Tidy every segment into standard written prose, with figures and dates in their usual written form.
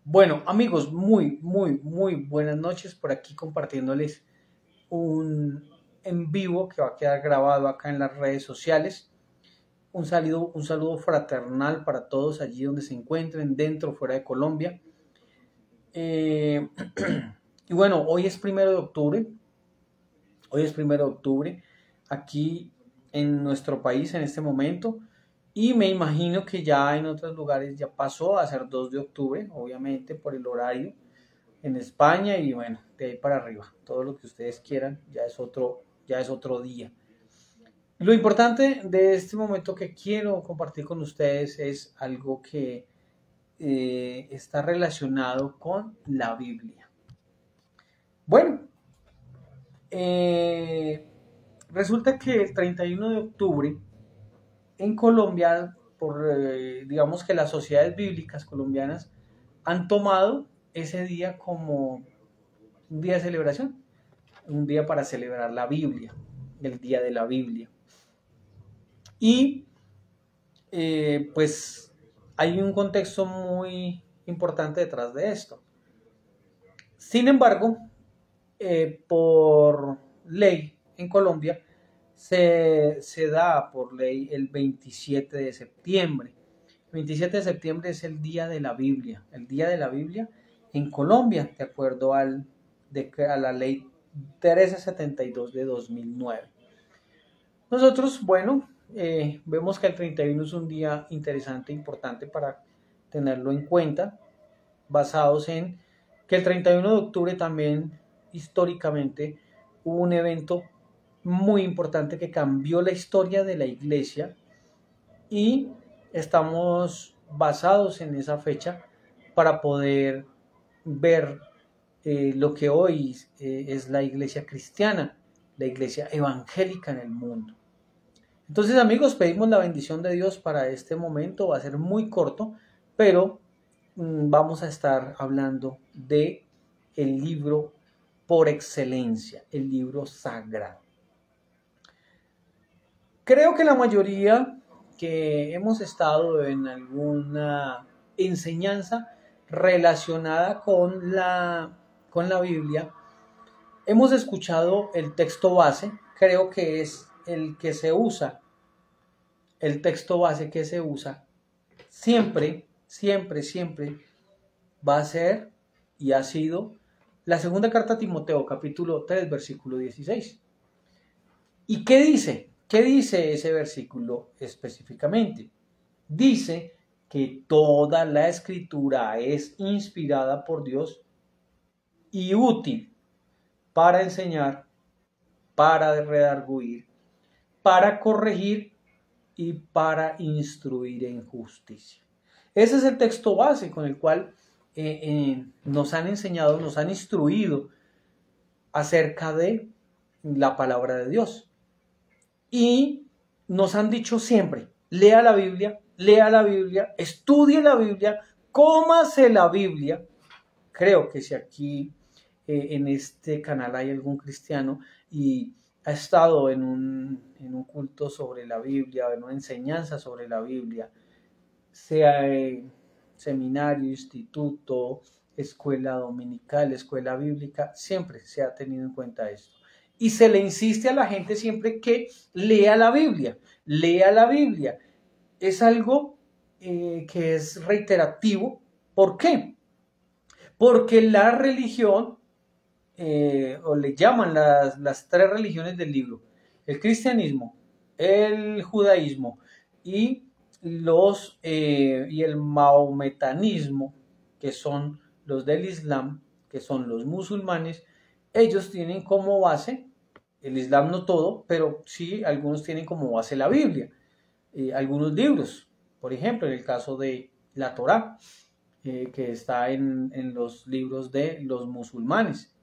Bueno, amigos, muy buenas noches por aquí compartiéndoles un en vivo que va a quedar grabado acá en las redes sociales. Un saludo fraternal para todos allí donde se encuentren, dentro o fuera de Colombia. Eh, y bueno, hoy es 1 de octubre. Hoy es 1 de octubre aquí en nuestro país en este momento. Y me imagino que ya en otros lugares ya pasó a ser 2 de octubre, obviamente por el horario en España y bueno, de ahí para arriba. Todo lo que ustedes quieran ya es otro día. Lo importante de este momento que quiero compartir con ustedes es algo que está relacionado con la Biblia. Bueno, eh, resulta que el 31 de octubre en Colombia, digamos que las sociedades bíblicas colombianas han tomado ese día como un día de celebración, un día para celebrar la Biblia, el día de la Biblia. Y pues hay un contexto muy importante detrás de esto. Sin embargo, por ley en Colombia, se da por ley el 27 de septiembre. El 27 de septiembre es el Día de la Biblia, el Día de la Biblia en Colombia, de acuerdo a la ley 1372 de 2009. Nosotros, bueno, vemos que el 31 es un día interesante, importante para tenerlo en cuenta, basados en que el 31 de octubre también históricamente hubo un evento muy importante que cambió la historia de la iglesia y estamos basados en esa fecha para poder ver lo que hoy es la iglesia cristiana, la iglesia evangélica en el mundo. Entonces, amigos, pedimos la bendición de Dios para este momento. Va a ser muy corto, pero vamos a estar hablando de el libro por excelencia, el libro sagrado. Creo que la mayoría que hemos estado en alguna enseñanza relacionada con la Biblia, hemos escuchado el texto base, creo que es el que se usa, el texto base que se usa, siempre va a ser y ha sido la segunda carta a Timoteo, capítulo 3, versículo 16. ¿Y qué dice? ¿Qué dice ese versículo específicamente? Dice que toda la escritura es inspirada por Dios y útil para enseñar, para redarguir, para corregir y para instruir en justicia. Ese es el texto base con el cual nos han enseñado, nos han instruido acerca de la palabra de Dios. Y nos han dicho siempre, lea la Biblia, estudie la Biblia, cómase la Biblia. Creo que si aquí en este canal hay algún cristiano y ha estado en un culto sobre la Biblia, en una enseñanza sobre la Biblia, sea seminario, instituto, escuela dominical, escuela bíblica, siempre se ha tenido en cuenta esto. Y se le insiste a la gente siempre que lea la Biblia, lea la Biblia. Es algo que es reiterativo. ¿Por qué? Porque la religión, o le llaman las tres religiones del libro, el cristianismo, el judaísmo y el mahometanismo, que son los del Islam, que son los musulmanes, ellos tienen como base, el Islam no todo, pero sí algunos tienen como base la Biblia, algunos libros, por ejemplo, en el caso de la Torá, que está en los libros de los musulmanes,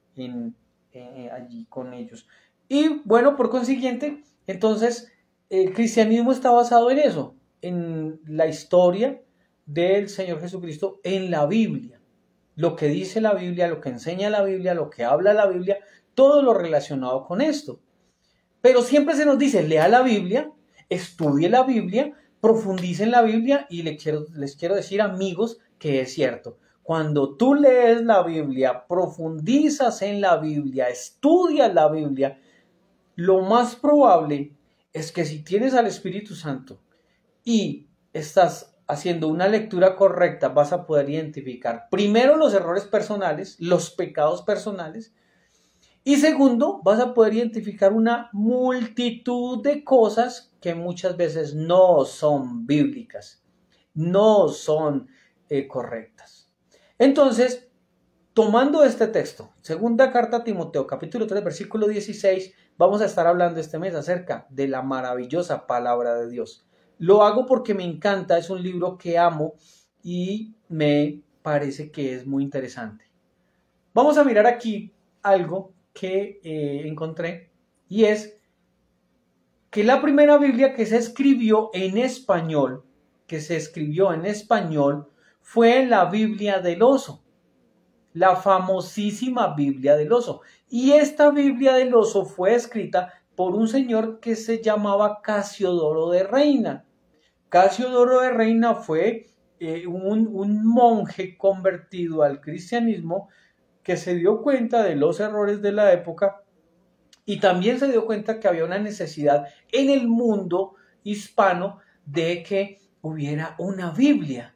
allí con ellos. Y bueno, por consiguiente, entonces, el cristianismo está basado en eso, en la historia del Señor Jesucristo en la Biblia. Lo que dice la Biblia, lo que enseña la Biblia, lo que habla la Biblia, todo lo relacionado con esto. Pero siempre se nos dice, lea la Biblia, estudie la Biblia, profundice en la Biblia y les quiero decir, amigos, que es cierto. cuando tú lees la Biblia, profundizas en la Biblia, estudias la Biblia, lo más probable es que si tienes al Espíritu Santo y estás haciendo una lectura correcta, vas a poder identificar primero los errores personales, los pecados personales, y segundo, vas a poder identificar una multitud de cosas que muchas veces no son bíblicas, no son correctas. Entonces, tomando este texto, segunda carta a Timoteo, capítulo 3, versículo 16, vamos a estar hablando este mes acerca de la maravillosa palabra de Dios. Lo hago porque me encanta, es un libro que amo y me parece que es muy interesante. Vamos a mirar aquí algo que encontré, y es que la primera Biblia que se escribió en español, fue la Biblia del Oso, la famosísima Biblia del Oso. Y esta Biblia del Oso fue escrita por un señor que se llamaba Casiodoro de Reina. Casiodoro de Reina fue un monje convertido al cristianismo que se dio cuenta de los errores de la época y también se dio cuenta que había una necesidad en el mundo hispano de que hubiera una Biblia,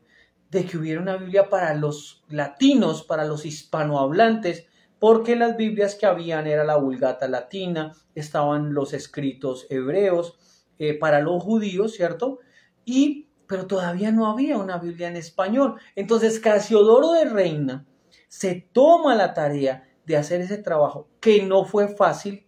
para los latinos, para los hispanohablantes, porque las Biblias que habían era la Vulgata latina, estaban los escritos hebreos para los judíos, ¿cierto? Pero todavía no había una Biblia en español. Entonces Casiodoro de Reina se toma la tarea de hacer ese trabajo, que no fue fácil.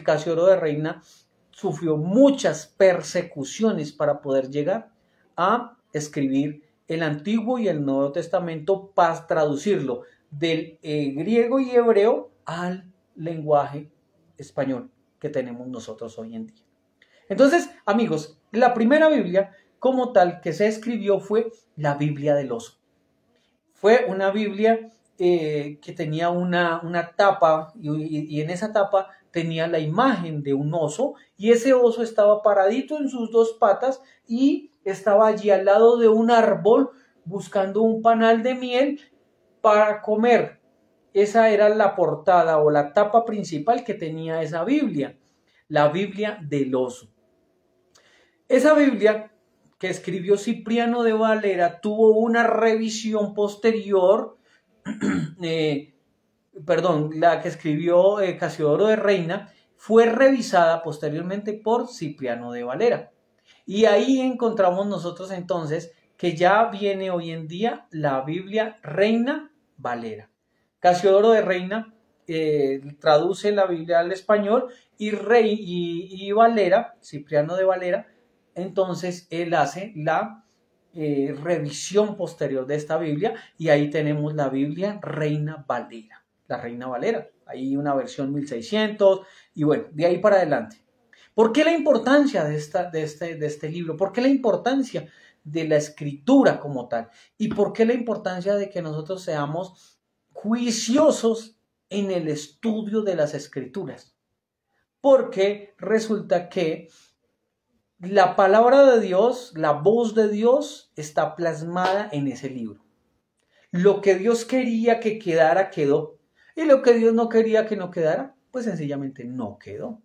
Casiodoro de Reina sufrió muchas persecuciones para poder llegar a escribir el Antiguo y el Nuevo Testamento, para traducirlo del griego y hebreo al lenguaje español que tenemos nosotros hoy en día. Entonces, amigos, la primera Biblia como tal que se escribió fue la Biblia del Oso. Fue una Biblia que tenía una tapa y en esa tapa tenía la imagen de un oso, y ese oso estaba paradito en sus dos patas y estaba allí al lado de un árbol buscando un panal de miel para comer. Esa era la portada o la tapa principal que tenía esa Biblia, la Biblia del Oso. Esa Biblia que escribió Cipriano de Valera tuvo una revisión posterior, la que escribió Casiodoro de Reina fue revisada posteriormente por Cipriano de Valera. Y ahí encontramos nosotros entonces que ya viene hoy en día la Biblia Reina Valera. Casiodoro de Reina traduce la Biblia al español y Valera, Cipriano de Valera, entonces él hace la revisión posterior de esta Biblia, y ahí tenemos la Biblia Reina Valera, la Reina Valera, ahí una versión 1600, y bueno, de ahí para adelante. ¿Por qué la importancia de este libro? ¿Por qué la importancia de la escritura como tal? ¿Y por qué la importancia de que nosotros seamos juiciosos en el estudio de las escrituras? Porque resulta que la palabra de Dios, la voz de Dios, está plasmada en ese libro. Lo que Dios quería que quedara, quedó. Y lo que Dios no quería que no quedara, pues sencillamente no quedó.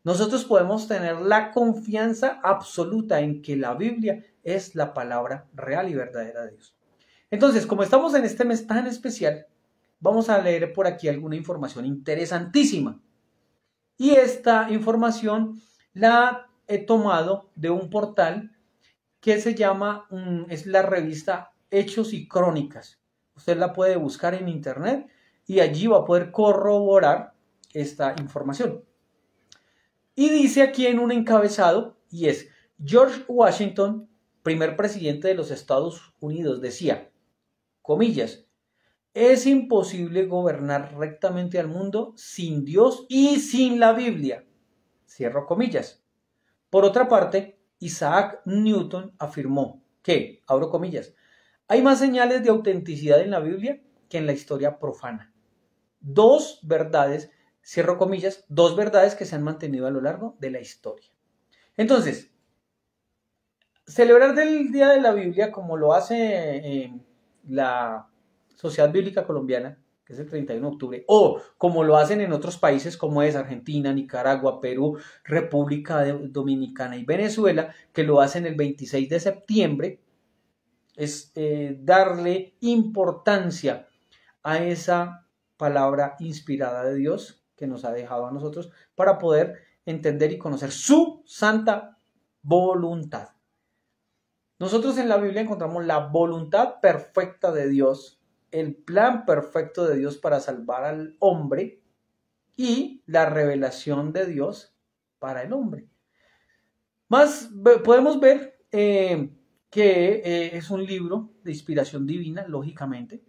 Nosotros podemos tener la confianza absoluta en que la Biblia es la palabra real y verdadera de Dios. Entonces, como estamos en este mes tan especial, vamos a leer por aquí alguna información interesantísima. Y esta información la he tomado de un portal que se llama, es la revista Hechos y Crónicas. Usted la puede buscar en internet y allí va a poder corroborar esta información. Y dice aquí en un encabezado, y es: George Washington, primer presidente de los Estados Unidos, decía, comillas, es imposible gobernar rectamente al mundo sin Dios y sin la Biblia. Cierro comillas. Por otra parte, Isaac Newton afirmó que, abro comillas, hay más señales de autenticidad en la Biblia que en la historia profana. Dos verdades, cierro comillas, dos verdades que se han mantenido a lo largo de la historia. Entonces, celebrar el Día de la Biblia, como lo hace la Sociedad Bíblica Colombiana, que es el 31 de octubre, o como lo hacen en otros países como es Argentina, Nicaragua, Perú, República Dominicana y Venezuela, que lo hacen el 26 de septiembre, es darle importancia a esa palabra inspirada de Dios que nos ha dejado a nosotros para poder entender y conocer su santa voluntad. Nosotros en la Biblia encontramos la voluntad perfecta de Dios, el plan perfecto de Dios para salvar al hombre y la revelación de Dios para el hombre. Más podemos ver que es un libro de inspiración divina, lógicamente,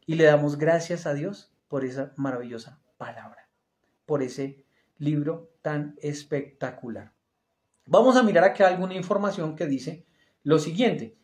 y le damos gracias a Dios por esa maravillosa palabra, por ese libro tan espectacular. Vamos a mirar acá alguna información que dice lo siguiente.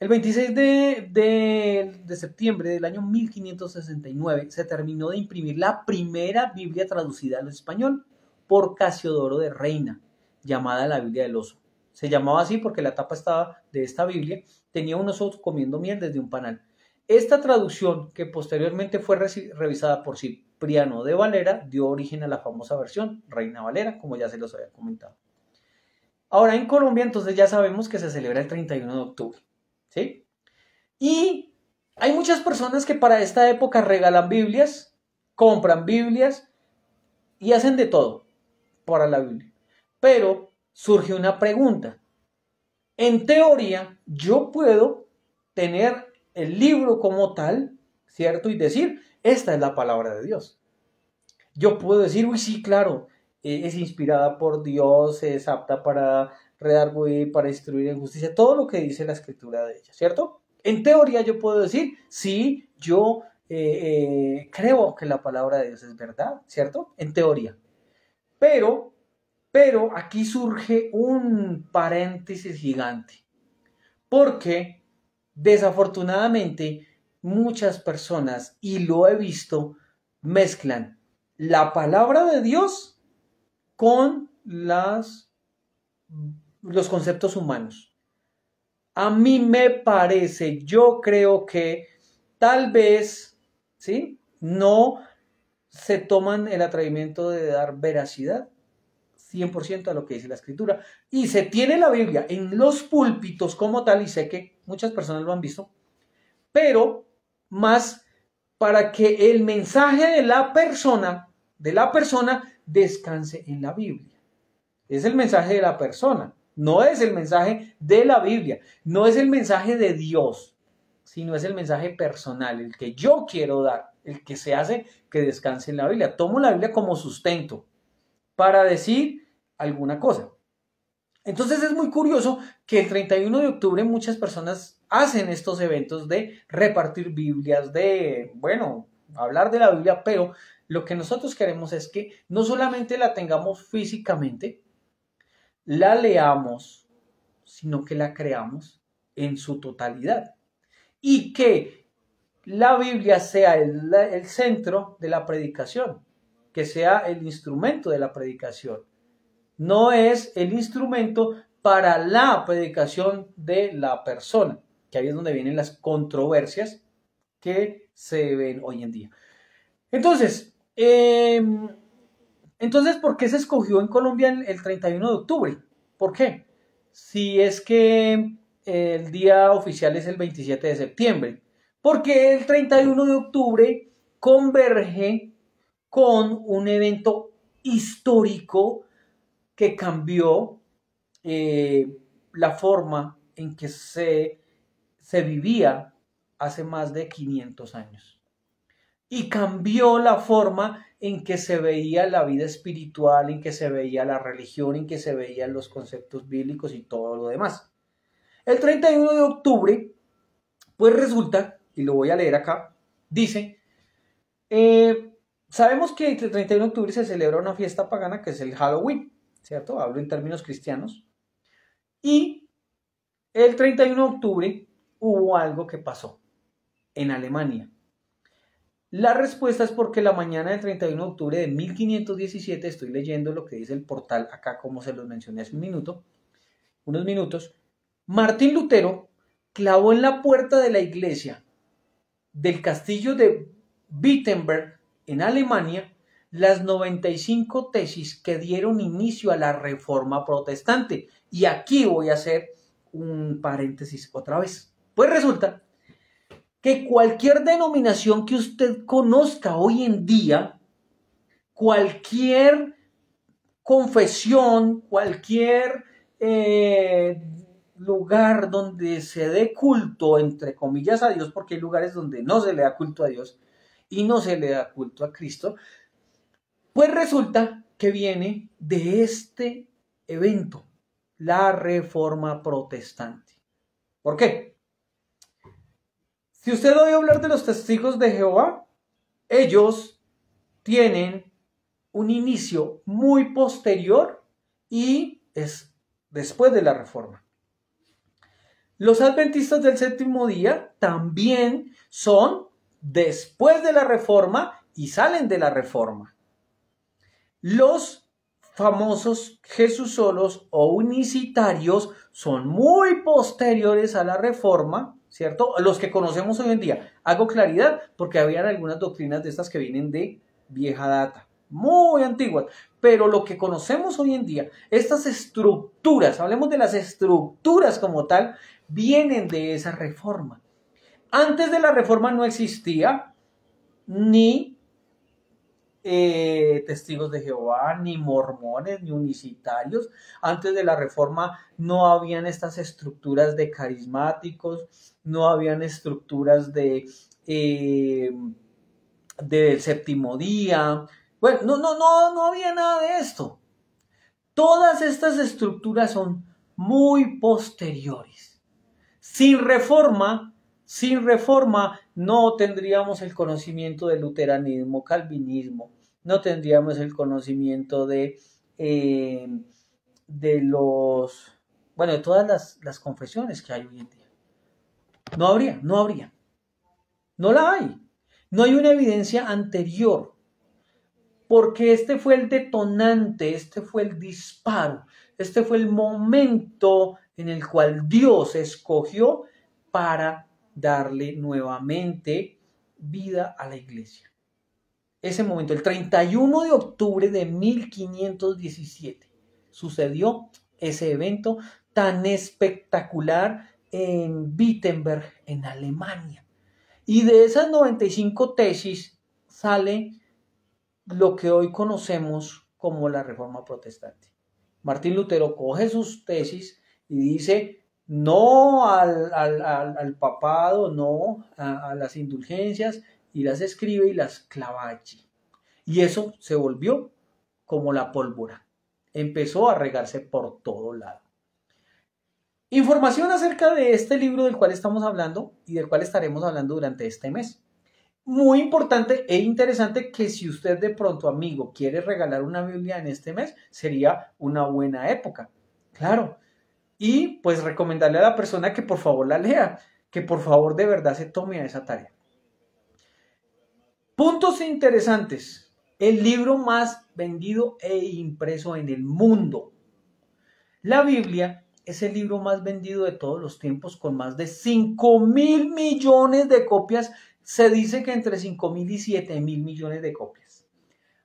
El 26 de septiembre del año 1569 se terminó de imprimir la primera Biblia traducida al español por Casiodoro de Reina, llamada la Biblia del Oso. Se llamaba así porque la tapa de esta Biblia tenía un oso comiendo miel desde un panal. Esta traducción, que posteriormente fue revisada por Cipriano de Valera, dio origen a la famosa versión Reina Valera, como ya se los había comentado. Ahora en Colombia entonces ya sabemos que se celebra el 31 de octubre, ¿sí? Y hay muchas personas que para esta época regalan Biblias, compran Biblias y hacen de todo para la Biblia. Pero surge una pregunta. En teoría, yo puedo tener el libro como tal, ¿cierto? Y decir, esta es la palabra de Dios. Yo puedo decir, uy, sí, claro, es inspirada por Dios, es apta para redarguir, para instruir en justicia, todo lo que dice la escritura de ella, ¿cierto? En teoría yo puedo decir, sí, yo creo que la palabra de Dios es verdad, ¿cierto? En teoría. Pero aquí surge un paréntesis gigante, porque desafortunadamente muchas personas, y lo he visto, mezclan la palabra de Dios con los conceptos humanos. A mí me parece, yo creo que tal vez, ¿sí? No se toman el atrevimiento de dar veracidad 100% a lo que dice la escritura. Y se tiene la Biblia en los púlpitos como tal, y sé que muchas personas lo han visto, pero más para que el mensaje de la persona descanse en la Biblia. Es el mensaje de la persona, no es el mensaje de la Biblia, no es el mensaje de Dios, sino es el mensaje personal, el que yo quiero dar, el que se hace que descanse en la Biblia. Tomo la Biblia como sustento para decir alguna cosa. Entonces es muy curioso que el 31 de octubre muchas personas hacen estos eventos de repartir Biblias, de, bueno, hablar de la Biblia, pero lo que nosotros queremos es que no solamente la tengamos físicamente, la leamos, sino que la creamos en su totalidad. Y que la Biblia sea el centro de la predicación, que sea el instrumento de la predicación. No es el instrumento para la predicación de la persona, que ahí es donde vienen las controversias que se ven hoy en día. Entonces, ¿por qué se escogió en Colombia el 31 de octubre? ¿Por qué? Si es que el día oficial es el 27 de septiembre. Porque el 31 de octubre converge con un evento histórico que cambió la forma en que se vivía hace más de 500 años. Y cambió la forma en que se veía la vida espiritual, en que se veía la religión, en que se veían los conceptos bíblicos y todo lo demás. El 31 de octubre, pues resulta, y lo voy a leer acá, dice, sabemos que el 31 de octubre se celebra una fiesta pagana que es el Halloween, ¿cierto? Hablo en términos cristianos. Y el 31 de octubre hubo algo que pasó en Alemania. La respuesta es porque la mañana del 31 de octubre de 1517, estoy leyendo lo que dice el portal acá como se los mencioné hace unos minutos, Martín Lutero clavó en la puerta de la iglesia del castillo de Wittenberg en Alemania las 95 tesis que dieron inicio a la Reforma Protestante. Y aquí voy a hacer un paréntesis otra vez. Pues resulta que cualquier denominación que usted conozca hoy en día, cualquier confesión, cualquier lugar donde se dé culto, entre comillas, a Dios, porque hay lugares donde no se le da culto a Dios y no se le da culto a Cristo, pues resulta que viene de este evento, la Reforma Protestante. ¿Por qué? Si usted oye hablar de los testigos de Jehová, ellos tienen un inicio muy posterior y es después de la Reforma. Los adventistas del séptimo día también son después de la Reforma y salen de la Reforma. Los famosos Jesusolos o unicitarios son muy posteriores a la Reforma, ¿cierto? Los que conocemos hoy en día. Hago claridad porque habían algunas doctrinas de estas que vienen de vieja data, muy antiguas, pero lo que conocemos hoy en día, estas estructuras, hablemos de las estructuras como tal, vienen de esa Reforma. Antes de la Reforma no existía ni testigos de Jehová, ni mormones, ni unicitarios. Antes de la Reforma no habían estas estructuras de carismáticos, no habían estructuras del séptimo día. Bueno, no había nada de esto. Todas estas estructuras son muy posteriores. Sin reforma no tendríamos el conocimiento del luteranismo, calvinismo, no tendríamos el conocimiento de todas las confesiones que hay hoy en día. No habría. No la hay. No hay una evidencia anterior. Porque este fue el detonante, este fue el disparo, este fue el momento en el cual Dios escogió para darle nuevamente vida a la iglesia. Ese momento, el 31 de octubre de 1517, sucedió ese evento tan espectacular en Wittenberg, en Alemania. Y de esas 95 tesis sale lo que hoy conocemos como la Reforma Protestante. Martín Lutero coge sus tesis y dice no al papado, no a las indulgencias, y las escribe y las clava allí. Y eso se volvió como la pólvora. Empezó a regarse por todo lado. Información acerca de este libro del cual estamos hablando y del cual estaremos hablando durante este mes. Muy importante e interesante que si usted de pronto, amigo, quiere regalar una Biblia en este mes, sería una buena época. Claro. Y pues recomendarle a la persona que por favor la lea, que por favor de verdad se tome a esa tarea. Puntos interesantes. El libro más vendido e impreso en el mundo. La Biblia es el libro más vendido de todos los tiempos con más de 5.000 millones de copias. Se dice que entre 5.000 y 7.000 millones de copias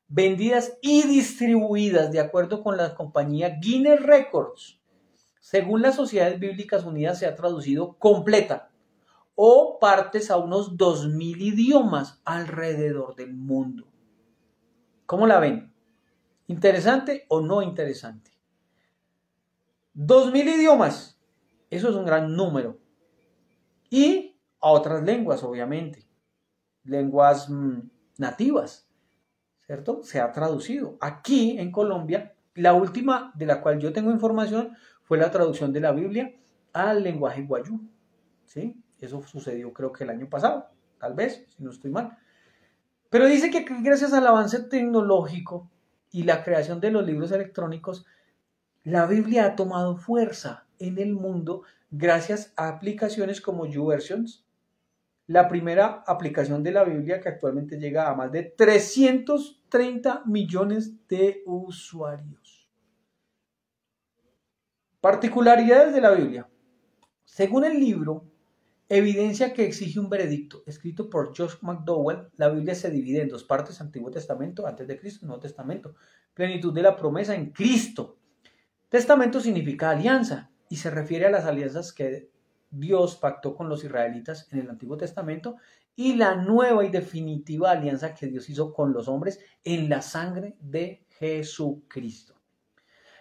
vendidas y distribuidas de acuerdo con la compañía Guinness Records. Según las Sociedades Bíblicas Unidas, se ha traducido completa o partes a unos 2.000 idiomas alrededor del mundo. ¿Cómo la ven? ¿Interesante o no interesante? 2.000 idiomas, eso es un gran número. Y a otras lenguas, obviamente. Lenguas nativas, ¿cierto? Se ha traducido. Aquí en Colombia, la última de la cual yo tengo información fue la traducción de la Biblia al lenguaje guayú, ¿sí? Eso sucedió creo que el año pasado, tal vez, si no estoy mal. Pero dice que gracias al avance tecnológico y la creación de los libros electrónicos, la Biblia ha tomado fuerza en el mundo gracias a aplicaciones como YouVersions, la primera aplicación de la Biblia que actualmente llega a más de 330 millones de usuarios. Particularidades de la Biblia. Según el libro, Evidencia que exige un veredicto. Escrito por Josh McDowell, la Biblia se divide en dos partes: Antiguo Testamento, antes de Cristo, Nuevo Testamento. Plenitud de la promesa en Cristo. Testamento significa alianza y se refiere a las alianzas que Dios pactó con los israelitas en el Antiguo Testamento y la nueva y definitiva alianza que Dios hizo con los hombres en la sangre de Jesucristo.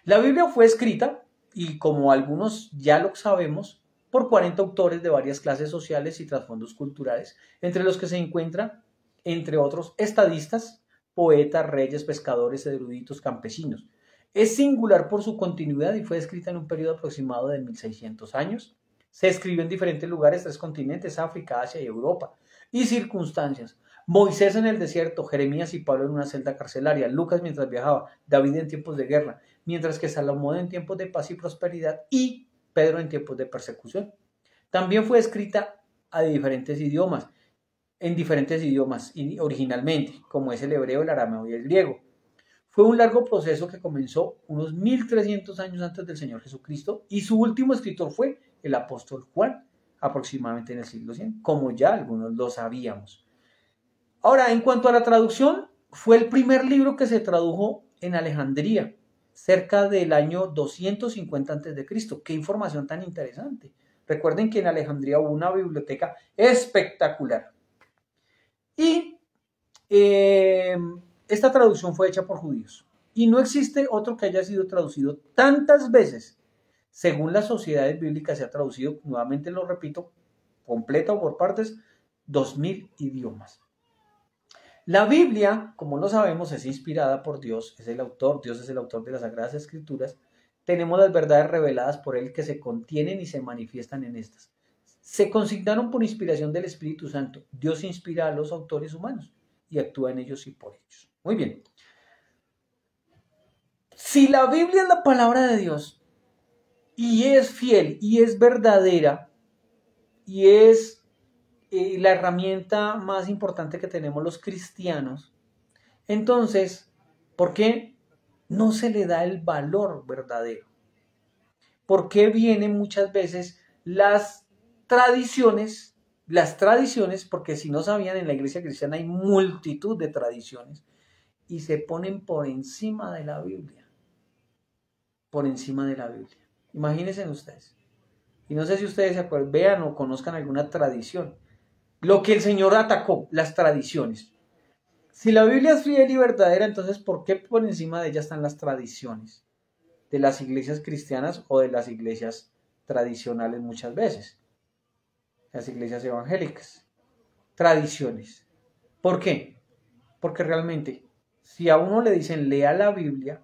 La Biblia fue escrita, y como algunos ya lo sabemos, por 40 autores de varias clases sociales y trasfondos culturales, entre los que se encuentran, entre otros, estadistas, poetas, reyes, pescadores, eruditos, campesinos. Es singular por su continuidad y fue escrita en un periodo aproximado de 1600 años. Se escribió en diferentes lugares, 3 continentes, África, Asia y Europa, y circunstancias. Moisés en el desierto, Jeremías y Pablo en una celda carcelaria, Lucas mientras viajaba, David en tiempos de guerra, mientras que Salomón en tiempos de paz y prosperidad y Pedro en tiempos de persecución. También fue escrita en diferentes idiomas originalmente, como es el hebreo, el arameo y el griego. Fue un largo proceso que comenzó unos 1300 años antes del Señor Jesucristo y su último escritor fue el apóstol Juan, aproximadamente en el siglo 100, como ya algunos lo sabíamos. Ahora, en cuanto a la traducción, fue el primer libro que se tradujo en Alejandría, cerca del año 250 a.C. ¡Qué información tan interesante! Recuerden que en Alejandría hubo una biblioteca espectacular. Y esta traducción fue hecha por judíos. Y no existe otro que haya sido traducido tantas veces. Según las sociedades bíblicas se ha traducido, nuevamente lo repito, completa o por partes, 2000 idiomas. La Biblia, como lo sabemos, es inspirada por Dios, Dios es el autor de las Sagradas Escrituras. Tenemos las verdades reveladas por Él que se contienen y se manifiestan en estas. Se consignaron por inspiración del Espíritu Santo. Dios inspira a los autores humanos y actúa en ellos y por ellos. Muy bien. Si la Biblia es la palabra de Dios y es fiel y es verdadera y es la herramienta más importante que tenemos los cristianos, entonces, ¿por qué no se le da el valor verdadero? ¿Por qué vienen muchas veces las tradiciones? Porque si no sabían, en la iglesia cristiana hay multitud de tradiciones y se ponen por encima de la Biblia. Por encima de la Biblia. Imagínense ustedes. Y no sé si ustedes se acuerdan, vean o conozcan alguna tradición. Lo que el Señor atacó, las tradiciones. Si la Biblia es fiel y verdadera, entonces ¿por qué por encima de ella están las tradiciones? De las iglesias cristianas o de las iglesias tradicionales muchas veces. Las iglesias evangélicas. Tradiciones. ¿Por qué? Porque realmente, si a uno le dicen lea la Biblia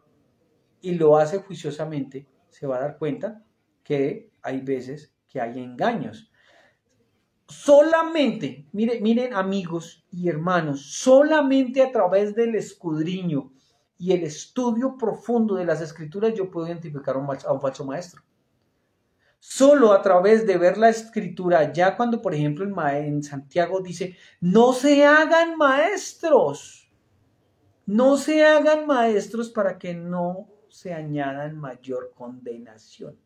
y lo hace juiciosamente, se va a dar cuenta que hay veces que hay engaños. Solamente, miren amigos y hermanos, solamente a través del escudriño y el estudio profundo de las escrituras yo puedo identificar a un falso maestro. Solo a través de ver la escritura, ya cuando por ejemplo en Santiago dice, no se hagan maestros para que no se añadan mayor condenación.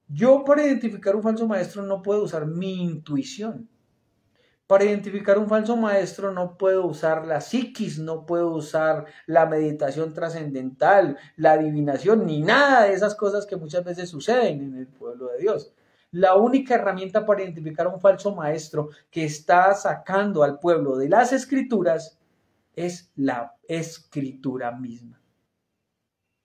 Yo para identificar un falso maestro no puedo usar mi intuición. Para identificar un falso maestro no puedo usar la psiquis, no puedo usar la meditación trascendental, la adivinación, ni nada de esas cosas que muchas veces suceden en el pueblo de Dios. La única herramienta para identificar a un falso maestro que está sacando al pueblo de las escrituras es la escritura misma.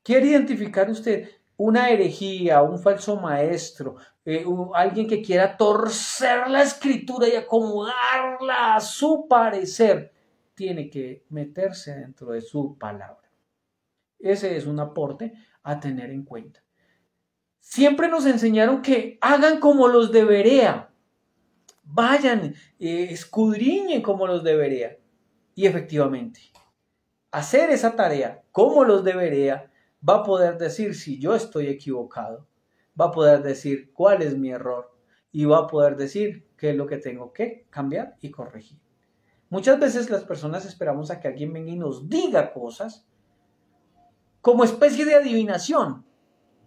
¿Quiere identificar usted una herejía, un falso maestro, alguien que quiera torcer la escritura y acomodarla a su parecer? Tiene que meterse dentro de su palabra. Ese es un aporte a tener en cuenta. Siempre nos enseñaron que hagan como los de Berea. Vayan, escudriñen como los de Berea. Y efectivamente, hacer esa tarea como los de Berea va a poder decir si yo estoy equivocado, va a poder decir cuál es mi error y va a poder decir qué es lo que tengo que cambiar y corregir. Muchas veces las personas esperamos a que alguien venga y nos diga cosas como especie de adivinación,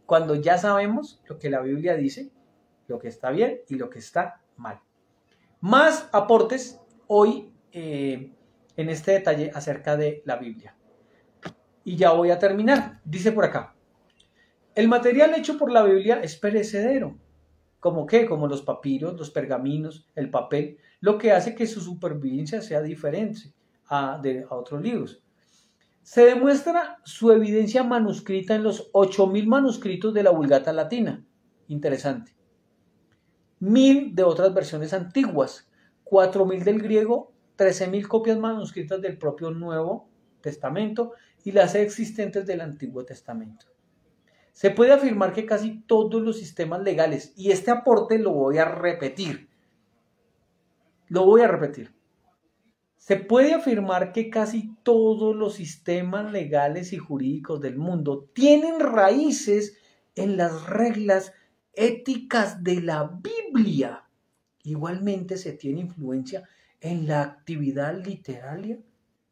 cuando ya sabemos lo que la Biblia dice, lo que está bien y lo que está mal. Más aportes hoy en este detalle acerca de la Biblia. Y ya voy a terminar. Dice por acá: el material hecho por la Biblia es perecedero. ¿Cómo qué? Como los papiros, los pergaminos, el papel, lo que hace que su supervivencia sea diferente a otros libros. Se demuestra su evidencia manuscrita en los 8.000 manuscritos de la Vulgata Latina. Interesante. 1.000 de otras versiones antiguas, 4.000 del griego, 13.000 copias manuscritas del propio Nuevo Testamento y las existentes del Antiguo Testamento. Se puede afirmar que casi todos los sistemas legales, y este aporte lo voy a repetir, se puede afirmar que casi todos los sistemas legales y jurídicos del mundo tienen raíces en las reglas éticas de la Biblia. Igualmente se tiene influencia en la actividad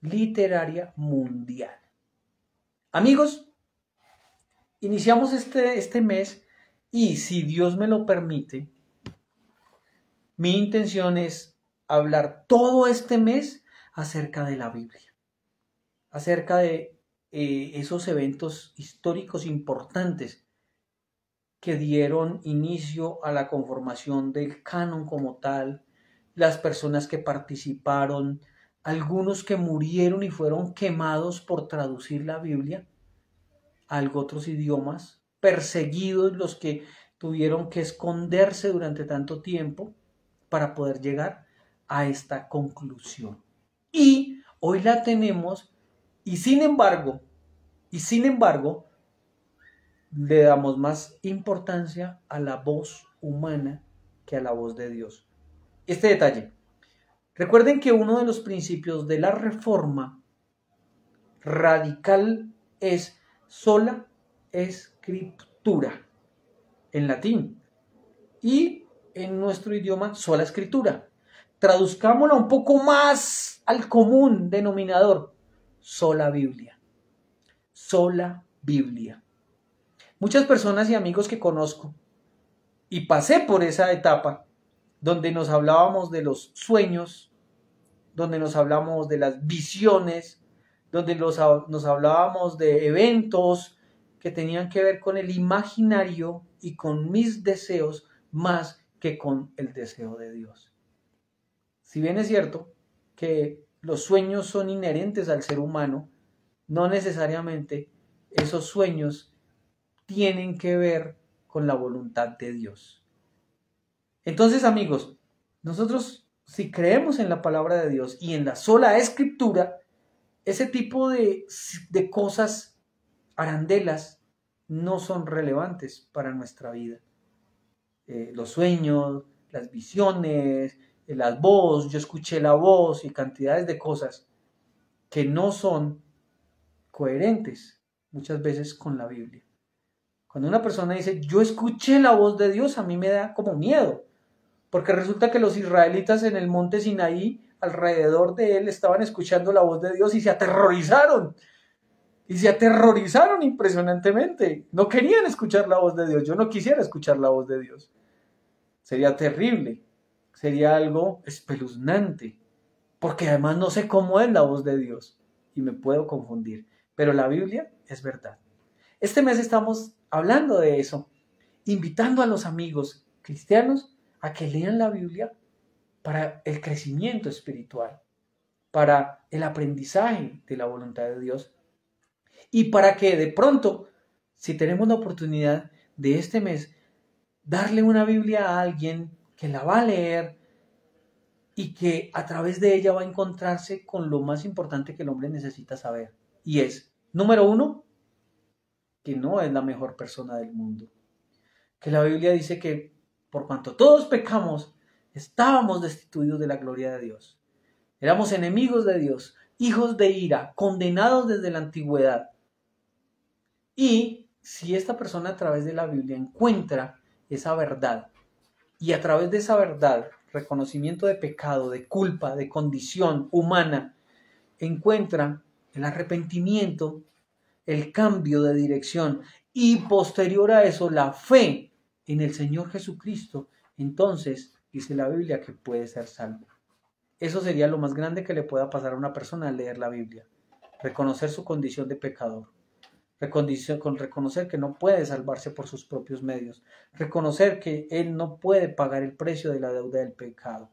literaria mundial. Amigos, iniciamos este mes y, si Dios me lo permite, mi intención es hablar todo este mes acerca de la Biblia, acerca de esos eventos históricos importantes que dieron inicio a la conformación del canon como tal, las personas que participaron, algunos que murieron y fueron quemados por traducir la Biblia a otros idiomas, perseguidos los que tuvieron que esconderse durante tanto tiempo para poder llegar a esta conclusión. Y hoy la tenemos, y sin embargo, le damos más importancia a la voz humana que a la voz de Dios. Este detalle. Recuerden que uno de los principios de la reforma radical es sola escritura, en latín, y en nuestro idioma sola escritura. Traduzcámosla un poco más al común denominador: sola Biblia. Sola Biblia. Muchas personas y amigos que conozco, y pasé por esa etapa, donde nos hablábamos de los sueños, donde nos hablábamos de las visiones, donde nos hablábamos de eventos que tenían que ver con el imaginario y con mis deseos más que con el deseo de Dios. Si bien es cierto que los sueños son inherentes al ser humano, no necesariamente esos sueños tienen que ver con la voluntad de Dios. Entonces, amigos, nosotros, si creemos en la palabra de Dios y en la sola escritura, ese tipo de cosas arandelas no son relevantes para nuestra vida. Los sueños, las visiones, las voces, yo escuché la voz y cantidades de cosas que no son coherentes muchas veces con la Biblia. Cuando una persona dice, yo escuché la voz de Dios, a mí me da como miedo, porque resulta que los israelitas en el monte Sinaí, alrededor de él, estaban escuchando la voz de Dios y se aterrorizaron. Y se aterrorizaron impresionantemente. No querían escuchar la voz de Dios. Yo no quisiera escuchar la voz de Dios. Sería terrible. Sería algo espeluznante. Porque además no sé cómo es la voz de Dios. Y me puedo confundir. Pero la Biblia es verdad. Este mes estamos hablando de eso. Invitando a los amigos cristianos a que lean la Biblia para el crecimiento espiritual. Para el aprendizaje de la voluntad de Dios. Y para que de pronto, si tenemos la oportunidad de este mes, darle una Biblia a alguien que la va a leer y que a través de ella va a encontrarse con lo más importante que el hombre necesita saber. Y es, número 1, que no es la mejor persona del mundo. Que la Biblia dice que por cuanto todos pecamos, estábamos destituidos de la gloria de Dios. Éramos enemigos de Dios, hijos de ira, condenados desde la antigüedad. Y si esta persona a través de la Biblia encuentra esa verdad, y a través de esa verdad, reconocimiento de pecado, de culpa, de condición humana, encuentra el arrepentimiento, el cambio de dirección y posterior a eso la fe en el Señor Jesucristo, entonces dice la Biblia que puede ser salvo. Eso sería lo más grande que le pueda pasar a una persona al leer la Biblia. Reconocer su condición de pecador. Reconocer que no puede salvarse por sus propios medios. Reconocer que él no puede pagar el precio de la deuda del pecado.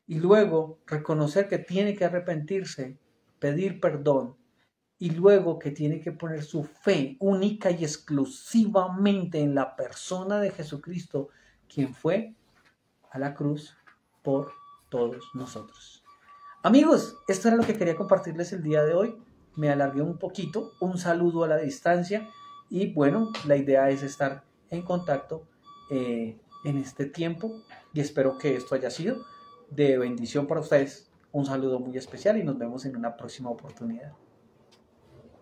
Y luego reconocer que tiene que arrepentirse, pedir perdón. Y luego que tiene que poner su fe única y exclusivamente en la persona de Jesucristo, quien fue a la cruz por todos nosotros. Amigos, esto era lo que quería compartirles el día de hoy. Me alargué un poquito, un saludo a la distancia y bueno, la idea es estar en contacto en este tiempo y espero que esto haya sido de bendición para ustedes. Un saludo muy especial y nos vemos en una próxima oportunidad.